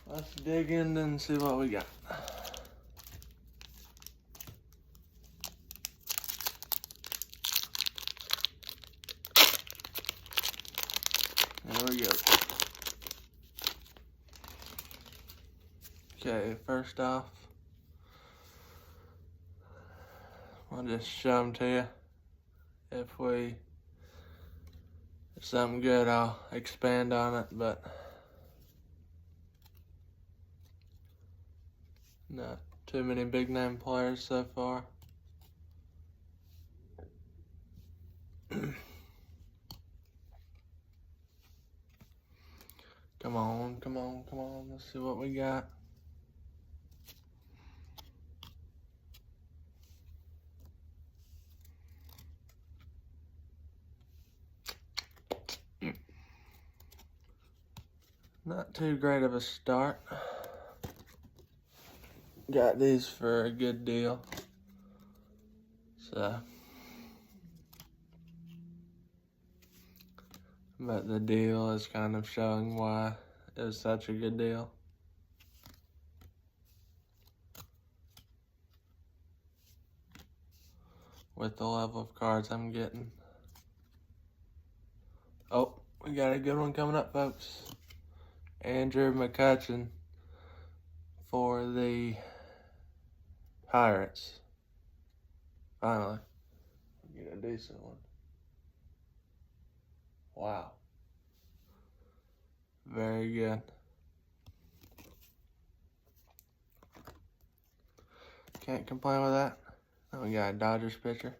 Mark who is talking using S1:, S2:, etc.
S1: Let's dig in and see what we got. There we go. Okay, first off, I'll just show them to you. If something good, I'll expand on it, but not too many big name players so far. Come on, come on, come on. Let's see what we got. Not too great of a start. Got these for a good deal. So, but the deal is kind of showing why it was such a good deal. With the level of cards I'm getting. Oh, we got a good one coming up, folks. Andrew McCutchen for the Pirates. Finally, get a decent one. Wow. Very good. Can't complain with that. Then we got a Dodgers pitcher.